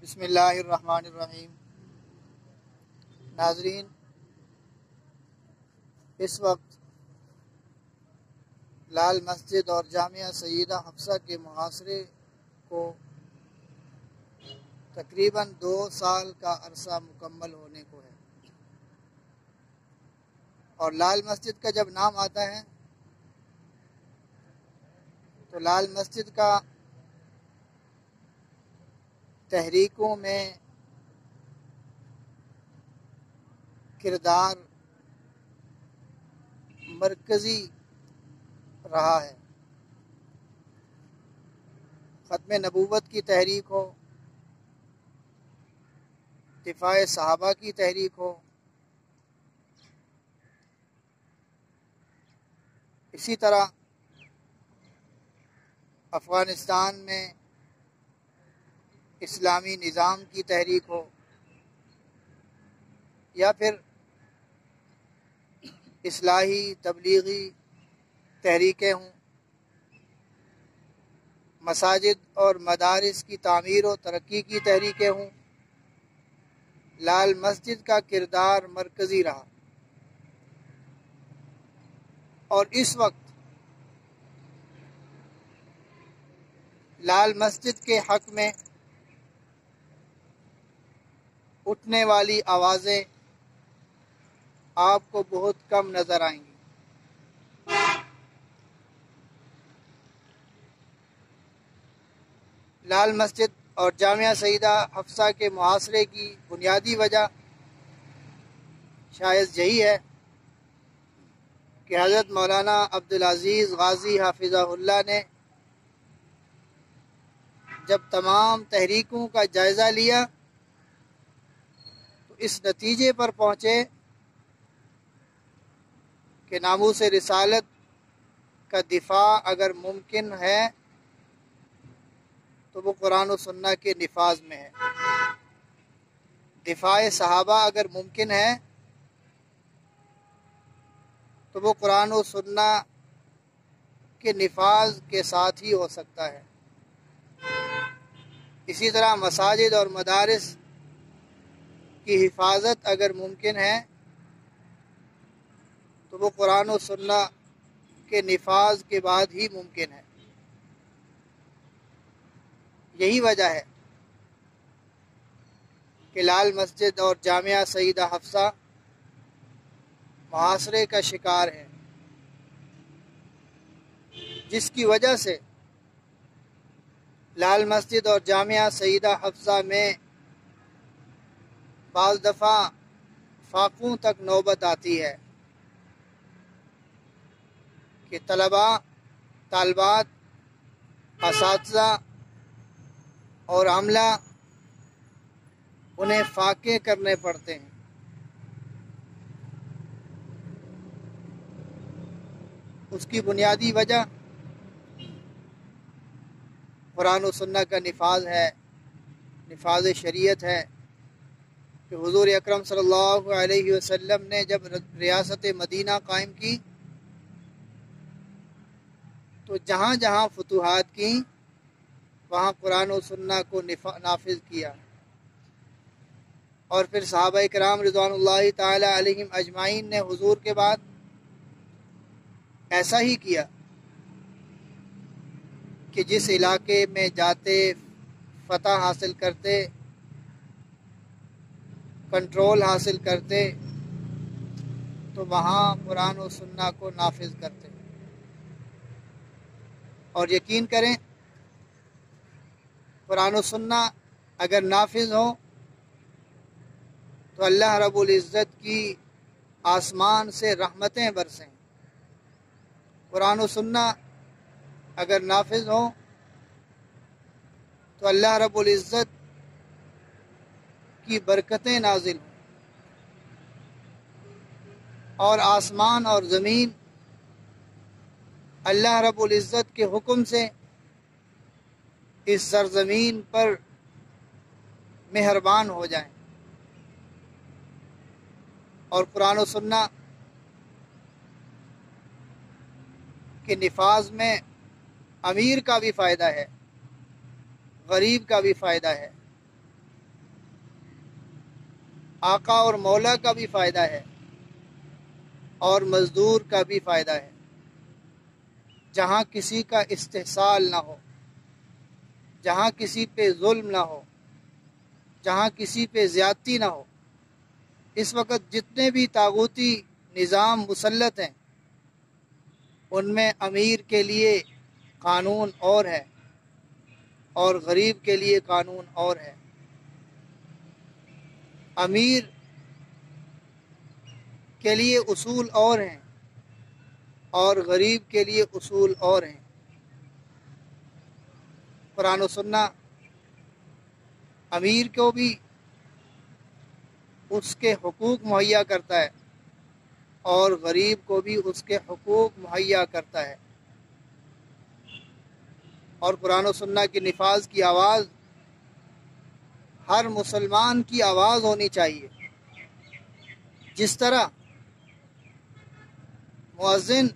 بسم اللہ الرحمن الرحیم۔ ناظرین، اس وقت لال مسجد اور جامعہ سیدہ حفصہ کے محاصرے کو تقریباً 2 سال کا عرصہ مکمل ہونے کو ہے، اور لال مسجد کا جب نام آتا ہے تو لال مسجد کا تحریکوں میں کردار مرکزی رہا ہے۔ ختم نبوت کی تحریک ہو، دفاع صحابہ کی تحریک ہو، اسی طرح افغانستان میں اسلامی نظام کی تحریک ہو، یا پھر اصلاحی تبلیغی تحریکیں ہوں، مساجد اور مدارس کی تعمیر و ترقی کی تحریکیں ہوں، لال مسجد کا کردار مرکزی رہا۔ اور اس وقت لال مسجد کے حق میں اٹھنے والی آوازیں آپ کو بہت کم نظر آئیں گی۔ لال مسجد اور جامعہ سیدہ حفصہ کے محاصرے کی بنیادی وجہ شاید یہی ہے کہ حضرت مولانا عبدالعزیز غازی حافظہ اللہ نے جب تمام تحریکوں کا جائزہ لیا تو اس نتیجے پر پہنچے کہ ناموس رسالت کا دفاع اگر ممکن ہے تو وہ قرآن و سنہ کے نفاذ میں ہے، دفاع صحابہ اگر ممکن ہے تو وہ قرآن و سنہ کے نفاذ کے ساتھ ہی ہو سکتا ہے۔ اسی طرح مساجد اور مدارس کی حفاظت اگر ممکن ہے تو وہ قرآن و سنہ کے نفاذ کے بعد ہی ممکن ہے۔ یہی وجہ ہے کہ لال مسجد اور جامعہ سیدہ حفصہ محاصرے کا شکار ہے، جس کی وجہ سے لال مسجد اور جامعہ سیدہ حفصہ میں بعض دفعہ فاقوں تک نوبت آتی ہے کہ طلباء، طالبات، اساتذہ اور عملہ انہیں فاقے کرنے پڑتے ہیں۔ اس کی بنیادی وجہ قرآن و سنہ کا نفاذ ہے، نفاذ شریعت ہے، کہ حضور اکرم صلی اللہ علیہ وسلم نے جب ریاست مدینہ قائم کی تو جہاں جہاں فتوحات کیں وہاں قرآن و سنہ کو نافذ کیا، اور پھر صحابہ کرام رضوان اللہ تعالی علیہم اجمعین نے حضور کے بعد ایسا ہی کیا کہ جس علاقے میں جاتے، فتح حاصل کرتے، کنٹرول حاصل کرتے تو وہاں قرآن و سنہ کو نافذ کرتے۔ اور یقین کریں، قرآن و سنہ اگر نافذ ہو تو اللہ رب العزت کی آسمان سے رحمتیں برسیں۔ قرآن و سنہ اگر نافذ ہو تو اللہ رب العزت کی برکتیں نازل ہوں، اور آسمان اور زمین اللہ رب العزت کے حکم سے اس سرزمین پر مہربان ہو جائیں، اور قرآن و سنہ کے نفاذ میں امیر کا بھی فائدہ ہے، غریب کا بھی فائدہ ہے، آقا اور مولا کا بھی فائدہ ہے اور مزدور کا بھی فائدہ ہے، جہاں کسی کا استحصال نہ ہو، جہاں کسی پہ ظلم نہ ہو، جہاں کسی پہ زیادتی نہ ہو۔ اس وقت جتنے بھی طاغوتی نظام مسلط ہیں ان میں امیر کے لیے قانون اور ہے اور غریب کے لیے قانون اور ہے۔ امیر کے لیے اصول اور ہیں اور غریب کے لیے اصول اور ہیں۔ قرآن و سنہ امیر کو بھی اس کے حقوق مہیا کرتا ہے اور غریب کو بھی اس کے حقوق مہیا کرتا ہے، اور قرآن و سنہ کے نفاذ کی آواز ہر مسلمان کی آواز ہونی چاہیے۔ جس طرح مؤذن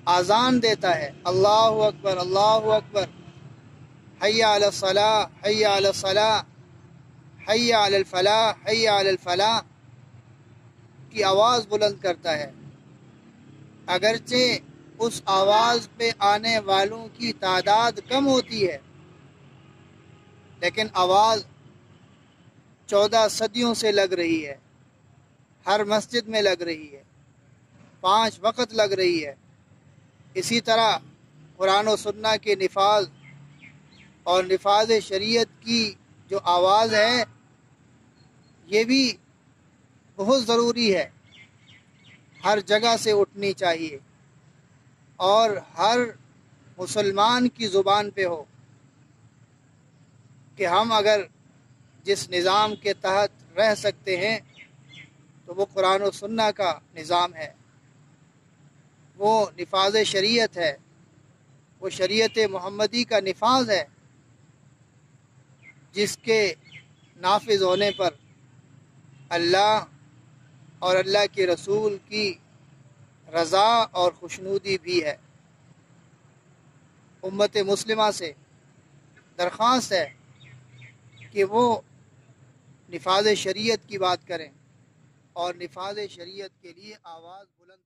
اذان دیتا ہے، اللہ اکبر اللہ اکبر، حی علی الصلاۃ حی علی الصلاۃ حی علی الفلاح حی علی الفلاح کی آواز بلند کرتا ہے، اگرچہ اس آواز پہ آنے والوں کی تعداد کم ہوتی ہے، لیکن آواز 14 صدیوں سے لگ رہی ہے، ہر مسجد میں لگ رہی ہے، 5 وقت لگ رہی ہے۔ اسی طرح قرآن و سنہ کے نفاذ اور نفاذ شریعت کی جو آواز ہے یہ بھی بہت ضروری ہے، ہر جگہ سے اٹھنی چاہیے اور ہر مسلمان کی زبان پہ ہو کہ ہم اگر جس نظام کے تحت رہ سکتے ہیں تو وہ قرآن و سنہ کا نظام ہے، وہ نفاذ شریعت ہے، وہ شریعت محمدی کا نفاذ ہے، جس کے نافذ ہونے پر اللہ اور اللہ کے رسول کی رضا اور خوشنودی بھی ہے۔ امت مسلمہ سے درخواست ہے کہ وہ نفاذ شریعت کی بات کریں اور نفاذ شریعت کے لیے آواز بلند